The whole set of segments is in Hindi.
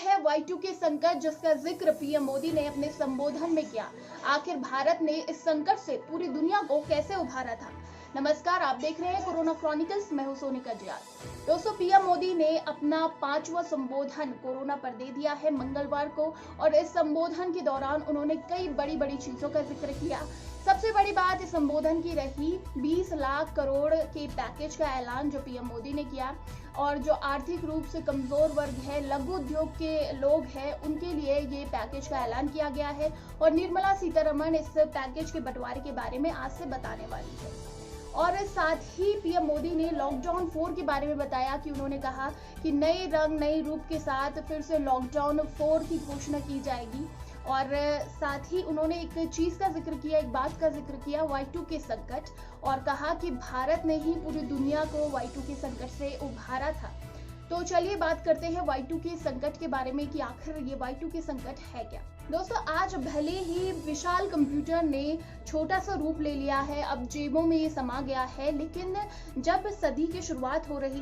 है Y2K संकट, जिसका जिक्र पीएम मोदी ने अपने संबोधन में किया। आखिर भारत ने इस संकट से पूरी दुनिया को कैसे उभारा था। नमस्कार, आप देख रहे हैं कोरोना क्रॉनिकल्स। मैं हूं सोनिका जियाल। दोस्तों, पीएम मोदी ने अपना 5वां संबोधन कोरोना पर दे दिया है मंगलवार को, और इस संबोधन के दौरान उन्होंने कई बड़ी चीजों का जिक्र किया। सबसे बड़ी बात इस संबोधन की रही 20 लाख करोड़ के पैकेज का ऐलान जो पीएम मोदी ने किया, और जो आर्थिक रूप से कमजोर वर्ग है, लघु उद्योग के लोग हैं, उनके लिए ये पैकेज का ऐलान किया गया है। और निर्मला सीतारमण इस पैकेज के बंटवारे के बारे में आज से बताने वाली है। और साथ ही पीएम मोदी ने लॉकडाउन 4 के बारे में बताया कि उन्होंने कहा कि नए रंग नए रूप के साथ फिर से लॉकडाउन 4 की घोषणा की जाएगी। और साथ ही उन्होंने एक चीज का जिक्र किया, एक बात का जिक्र किया, Y2K संकट, और कहा कि भारत ने ही पूरी दुनिया को Y2K संकट से उभारा था। तो चलिए बात करते हैं Y2K संकट के बारे में कि आखिर ये Y2K संकट है क्या। दोस्तों, आज भले ही विशाल कंप्यूटर ने छोटा सा रूप ले लिया है, अब जेबों में ये समा गया है, लेकिन जब सदी की शुरुआत हो रही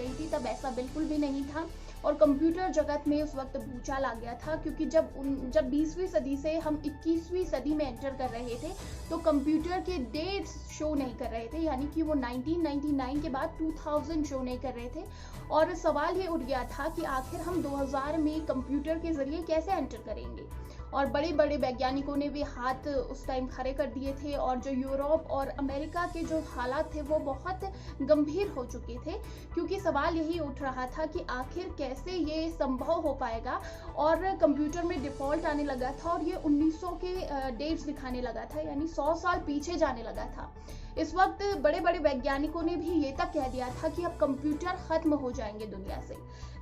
थी तब ऐसा बिल्कुल भी नहीं था। और कंप्यूटर जगत में उस वक्त भूचाल आ गया था, क्योंकि जब 20वीं सदी से हम 21वीं सदी में एंटर कर रहे थे तो कंप्यूटर के डेट्स शो नहीं कर रहे थे, यानी कि वो 1999 के बाद 2000 शो नहीं कर रहे थे। और सवाल ये उठ गया था कि आखिर हम 2000 में कंप्यूटर के जरिए कैसे एंटर करेंगे। और बड़े वैज्ञानिकों ने भी हाथ उस टाइम खड़े कर दिए थे, और जो यूरोप और अमेरिका के जो हालात थे वो बहुत गंभीर हो चुके थे, क्योंकि सवाल यही उठ रहा था कि आखिर कैसे ये संभव हो पाएगा। और कंप्यूटर में डिफॉल्ट आने लगा था, और ये 1900 के डेट्स दिखाने लगा था, यानी 100 साल पीछे जाने लगा था। इस वक्त बड़े वैज्ञानिकों ने भी ये तक कह दिया था कि अब कंप्यूटर खत्म हो जाएंगे दुनिया से।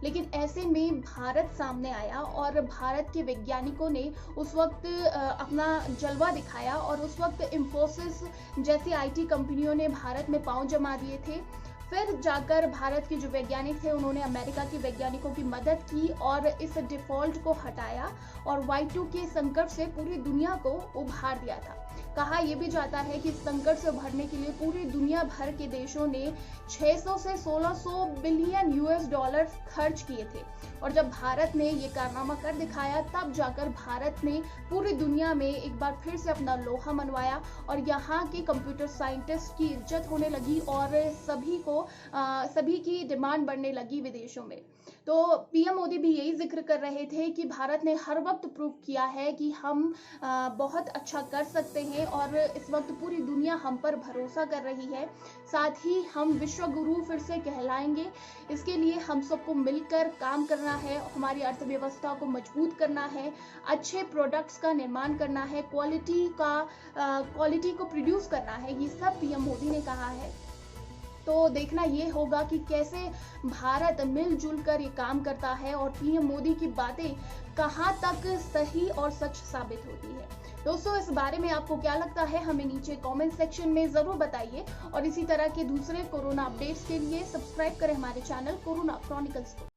लेकिन ऐसे में भारत सामने आया, और भारत के वैज्ञानिकों ने उस वक्त अपना जलवा दिखाया, और उस वक्त इंफोसिस जैसी IT कंपनियों ने भारत में पांव जमा दिए थे। फिर जाकर भारत के जो वैज्ञानिक थे उन्होंने अमेरिका के वैज्ञानिकों की मदद की और इस डिफॉल्ट को हटाया, और Y2K संकट से पूरी दुनिया को उभार दिया था। कहा यह भी जाता है कि इस संकट से उभरने के लिए पूरी दुनिया भर के देशों ने 600 से 1600 बिलियन US$ खर्च किए थे। और जब भारत ने ये कारनामा कर दिखाया, तब जाकर भारत ने पूरी दुनिया में एक बार फिर से अपना लोहा मनवाया, और यहाँ के कंप्यूटर साइंटिस्ट की इज्जत होने लगी, और सभी की डिमांड बढ़ने लगी विदेशों में। तो पीएम मोदी भी यही जिक्र कर रहे थे कि भारत ने हर वक्त प्रूव किया है कि हम बहुत अच्छा कर सकते हैं, और इस वक्त पूरी दुनिया हम पर भरोसा कर रही है। साथ ही हम विश्व गुरु फिर से कहलाएंगे। इसके लिए हम सबको मिलकर काम करना है, हमारी अर्थव्यवस्था को मजबूत करना है, अच्छे प्रोडक्ट्स का निर्माण करना है, क्वालिटी को प्रोड्यूस करना है। ये सब पीएम मोदी ने कहा है। तो देखना ये होगा कि कैसे भारत मिलजुल कर ये काम करता है, और पीएम मोदी की बातें कहां तक सही और सच साबित होती है। दोस्तों, इस बारे में आपको क्या लगता है, हमें नीचे कमेंट सेक्शन में जरूर बताइए, और इसी तरह के दूसरे कोरोना अपडेट्स के लिए सब्सक्राइब करें हमारे चैनल कोरोना क्रॉनिकल्स को।